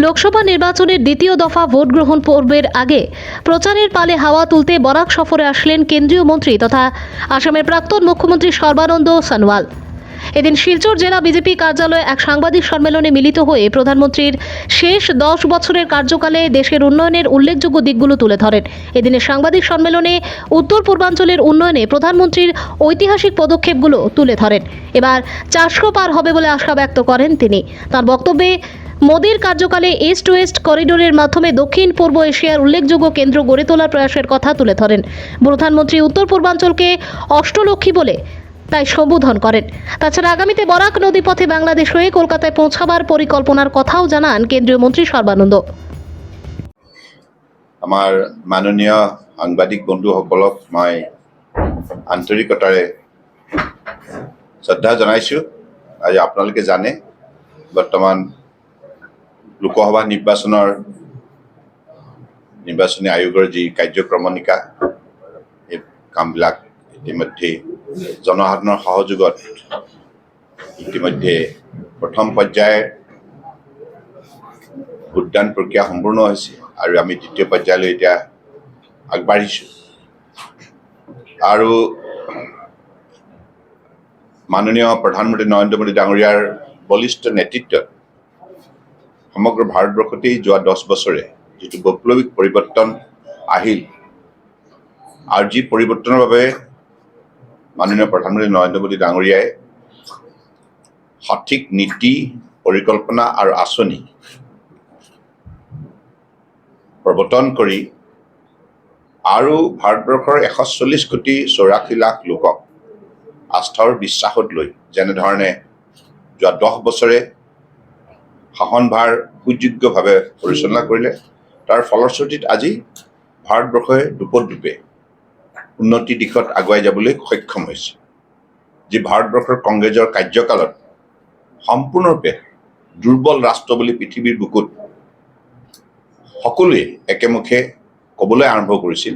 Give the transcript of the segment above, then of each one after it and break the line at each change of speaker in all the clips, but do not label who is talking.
লোকসভা নির্বাচনের দ্বিতীয় দফা ভোট গ্রহণ পর্বের আগে প্রচারের পালে হাওয়া তুলতে বরাক সফরে আসলেন কেন্দ্রীয় মন্ত্রী তথা আসামের প্রাক্তন মুখ্যমন্ত্রী সর্বানন্দ সোনোয়াল। এদিন শিলচর জেলা বিজেপি কার্যালয়ে এক সাংবাদিক সম্মেলনে মিলিত হয়ে প্রধানমন্ত্রীর শেষ 10 বছরের কার্যকালে দেশের উন্নয়নের উল্লেখযোগ্য দিকগুলো তুলে ধরেন। এদিনের সাংবাদিক সম্মেলনে উত্তর পূর্বাঞ্চলের উন্নয়নে প্রধানমন্ত্রীর ঐতিহাসিক পদক্ষেপগুলো তুলে ধরেন। এবার 400 পার হবে বলে আশা ব্যক্ত করেন তিনি। তার বক্তব্যে মোদির কার্যকালে ইস্ট ওয়েস্ট করিডোরের মাধ্যমে দক্ষিণ পূর্ব এশিয়ার উল্লেখযোগ্য কেন্দ্র গড়ে তোলার প্রয়াসের কথা তুলে ধরেন। প্রধানমন্ত্রী উত্তর পূর্বাঞ্চলকে অষ্টলক্ষ্মী বলে তাই সম্বোধন করেন। তাছাড়া আগামীতে বরাক নদীপথে বাংলাদেশ হয়ে কলকাতায় পৌঁছাবার পরিকল্পনার কথাও জানান কেন্দ্রীয় মন্ত্রী সর্বানন্দ।
আমাৰ মাননীয় সাংবাদিক বন্ধুসকলক মই আন্তৰিকতাৰে শ্ৰদ্ধা জনাইছোঁ। আজি আপোনালোকে জানে বৰ্তমান লোকসভা নিৰ্বাচনী আয়োগৰ যি কাৰ্যক্ৰমণিকা এই কামবিলাক ইতিমধ্যে জনসাধাৰণৰ সহযোগত ইতিমধ্যে প্ৰথম পৰ্যায়ৰ ভোটদান প্ৰক্ৰিয়া সম্পূৰ্ণ হৈছে আৰু আমি দ্বিতীয় পৰ্যায়লৈ এতিয়া আগবাঢ়িছোঁ। আৰু মাননীয় প্ৰধানমন্ত্ৰী নৰেন্দ্ৰ মোদী ডাঙৰীয়াৰ বলিষ্ঠ নেতৃত্বত সমগ্ৰ ভাৰতবৰ্ষতেই যোৱা 10 বছৰে যিটো বৈপ্লৱিক পৰিৱৰ্তন আহিল আৰু যি পৰিৱৰ্তনৰ বাবে মাননীয় প্ৰধানমন্ত্ৰী নৰেন্দ্ৰ মোদী ডাঙৰীয়াই সঠিক নীতি পৰিকল্পনা আৰু আঁচনি প্ৰৱৰ্তন কৰি আৰু ভাৰতবৰ্ষৰ 140 কোটি 84 লাখ লোকক আস্থাৰ বিশ্বাসত লৈ যেনেধৰণে যোৱা 10 বছৰে শাসনভাৰ সুযোগ্যভাৱে পৰিচালনা কৰিলে তাৰ ফলশ্ৰুতিত আজি ভাৰতবৰ্ষই দুপে উন্নতি দিশত আগুৱাই যাবলৈ সক্ষম হৈছে। যি ভাৰতবৰ্ষৰ কংগ্ৰেছৰ কাৰ্যকালত সম্পূৰ্ণৰূপে দুৰ্বল ৰাষ্ট্ৰ বুলি পৃথিৱীৰ বুকুত সকলোৱে একেমুখে ক'বলৈ আৰম্ভ কৰিছিল,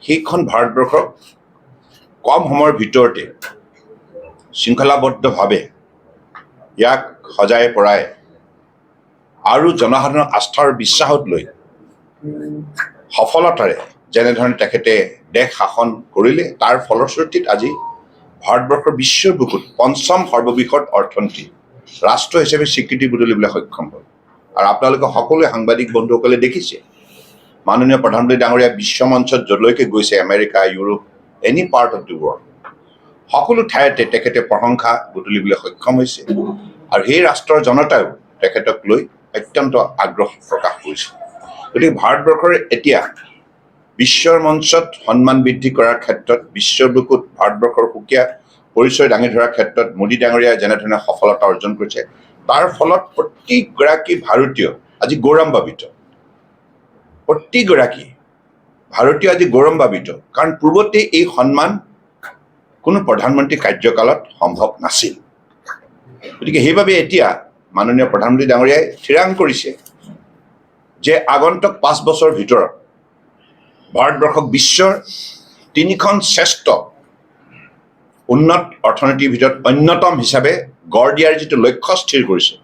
সেইখন ভাৰতবৰ্ষক কম সময়ৰ ভিতৰতে শৃংখলাবদ্ধভাৱে ইয়াক সজাই পৰাই আৰু জনসাধাৰণৰ আস্থাৰ বিশ্বাসত লৈ সফলতাৰে যেনেধৰণে তেখেতে দেশ শাসন কৰিলে তাৰ ফলশ্ৰুতিত আজি ভাৰতবৰ্ষৰ বিশ্বৰ বুকুত পঞ্চম সৰ্ববৃহৎ অৰ্থনীতি ৰাষ্ট্ৰ হিচাপে স্বীকৃতি বুটলিবলৈ সক্ষম হ'ল। আৰু আপোনালোকে সকলোৱে সাংবাদিক বন্ধুসকলে দেখিছে মাননীয় প্ৰধানমন্ত্ৰী ডাঙৰীয়া বিশ্ব মঞ্চত য'লৈকে গৈছে, America, Europe, any part of the world, সকলো ঠাইতে তেখেতে প্ৰশংসা বুটলিবলৈ সক্ষম হৈছে আৰু সেই ৰাষ্ট্ৰৰ জনতাও তেখেতক লৈ অত্যন্ত আগ্ৰহ প্ৰকাশ কৰিছে। গতিকে ভাৰতবৰ্ষৰ এতিয়া বিশ্বৰ মঞ্চত সন্মান বৃদ্ধি কৰাৰ ক্ষেত্ৰত বিশ্বৰ বুকুত ভাৰতবৰ্ষৰ সুকীয়া পৰিচয় দাঙি ধৰাৰ ক্ষেত্ৰত মোদী ডাঙৰীয়াই যেনেধৰণে সফলতা অৰ্জন কৰিছে তাৰ ফলত প্ৰতিগৰাকী ভাৰতীয় আজি গৌৰৱান্বিত। প্ৰতিগৰাকী ভাৰতীয় আজি গৌৰৱান্বিত, কাৰণ পূৰ্বতে এই সন্মান কোনো প্ৰধানমন্ত্ৰী কাৰ্যকালত সম্ভৱ নাছিল। গতিকে সেইবাবে এতিয়া মাননীয় প্ৰধানমন্ত্ৰী ডাঙৰীয়াই থিৰাং কৰিছে যে আগন্তুক 5 বছৰৰ ভিতৰত ভাৰতবৰ্ষক বিশ্বৰ 3খন শ্ৰেষ্ঠ উন্নত অৰ্থনীতিৰ ভিতৰত অন্যতম হিচাপে গঢ় দিয়াৰ যিটো লক্ষ্য স্থিৰ কৰিছে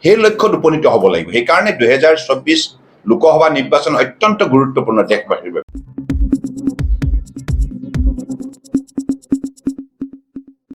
সেই লক্ষ্যত উপনীত হ'ব লাগিব। সেইকাৰণে 2024 লোকসভা নিৰ্বাচন অত্যন্ত গুৰুত্বপূৰ্ণ দেশবাসীৰ বাবে।